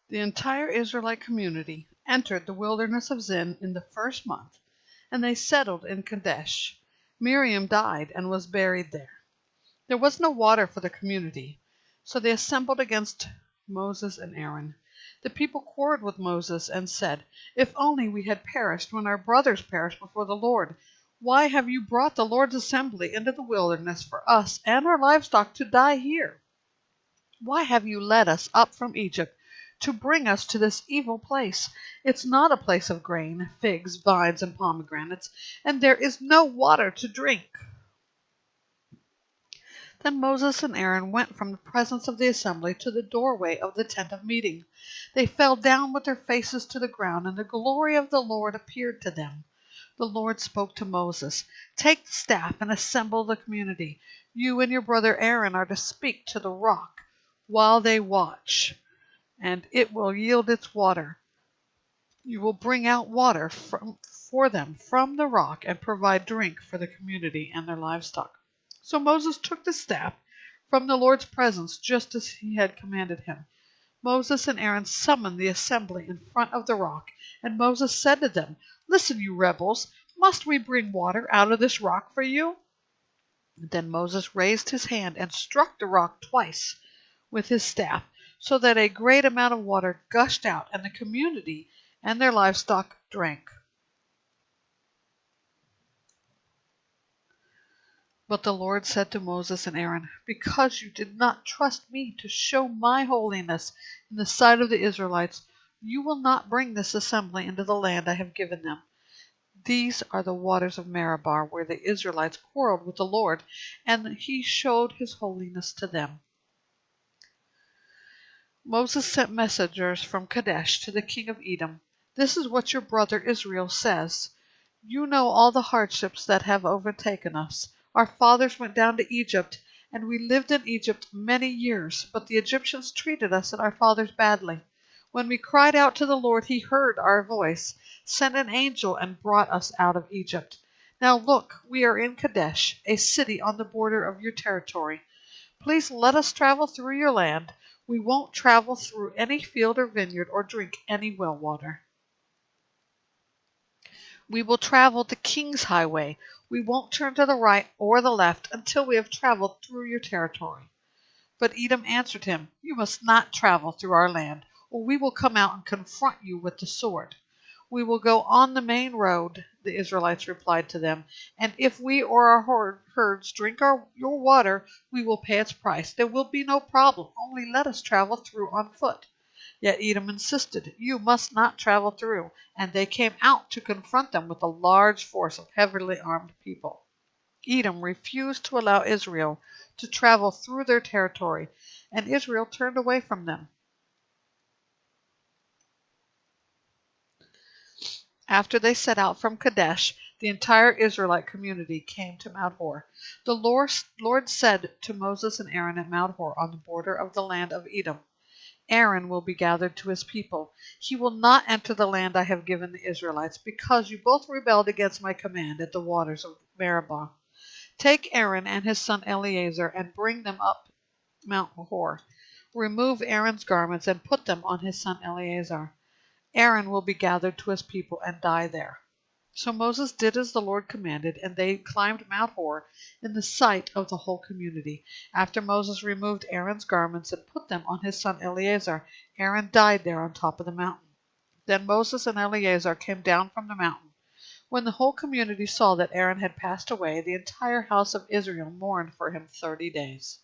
The entire Israelite community entered the wilderness of Zin in the first month, and they settled in Kadesh. Miriam died and was buried there. There was no water for the community, so they assembled against Moses and Aaron. The people quarreled with Moses and said, "If only we had perished when our brothers perished before the Lord. Why have you brought the Lord's assembly into the wilderness for us and our livestock to die here? Why have you led us up from Egypt to bring us to this evil place? It's not a place of grain, figs, vines, and pomegranates, and there is no water to drink." Then Moses and Aaron went from the presence of the assembly to the doorway of the tent of meeting. They fell down with their faces to the ground, and the glory of the Lord appeared to them. The Lord spoke to Moses, "Take the staff and assemble the community. You and your brother Aaron are to speak to the rock while they watch, and it will yield its water. You will bring out water for them from the rock and provide drink for the community and their livestock." So Moses took the staff from the Lord's presence just as he had commanded him. Moses and Aaron summoned the assembly in front of the rock, and Moses said to them, "Listen, you rebels, must we bring water out of this rock for you?" Then Moses raised his hand and struck the rock twice with his staff, so that a great amount of water gushed out, and the community and their livestock drank. But the Lord said to Moses and Aaron, "Because you did not trust me to show my holiness in the sight of the Israelites, you will not bring this assembly into the land I have given them. These are the waters of Meribah, where the Israelites quarreled with the Lord, and he showed his holiness to them." Moses sent messengers from Kadesh to the king of Edom. "This is what your brother Israel says. You know all the hardships that have overtaken us. Our fathers went down to Egypt, and we lived in Egypt many years, but the Egyptians treated us and our fathers badly. When we cried out to the Lord, he heard our voice, sent an angel, and brought us out of Egypt. Now look, we are in Kadesh, a city on the border of your territory. Please let us travel through your land. We won't travel through any field or vineyard or drink any well water. We will travel the king's highway. We won't turn to the right or the left until we have traveled through your territory." But Edom answered him, "You must not travel through our land, or we will come out and confront you with the sword." "We will go on the main road," the Israelites replied to them, "and if we or our herds drink your water, we will pay its price. There will be no problem, only let us travel through on foot." Yet Edom insisted, "You must not travel through," and they came out to confront them with a large force of heavily armed people. Edom refused to allow Israel to travel through their territory, and Israel turned away from them. After they set out from Kadesh, the entire Israelite community came to Mount Hor. The Lord said to Moses and Aaron at Mount Hor on the border of the land of Edom, "Aaron will be gathered to his people. He will not enter the land I have given the Israelites, because you both rebelled against my command at the waters of Meribah. Take Aaron and his son Eleazar and bring them up Mount Hor. Remove Aaron's garments and put them on his son Eleazar. Aaron will be gathered to his people and die there." So Moses did as the Lord commanded, and they climbed Mount Hor in the sight of the whole community. After Moses removed Aaron's garments and put them on his son Eleazar, Aaron died there on top of the mountain. Then Moses and Eleazar came down from the mountain. When the whole community saw that Aaron had passed away, the entire house of Israel mourned for him 30 days.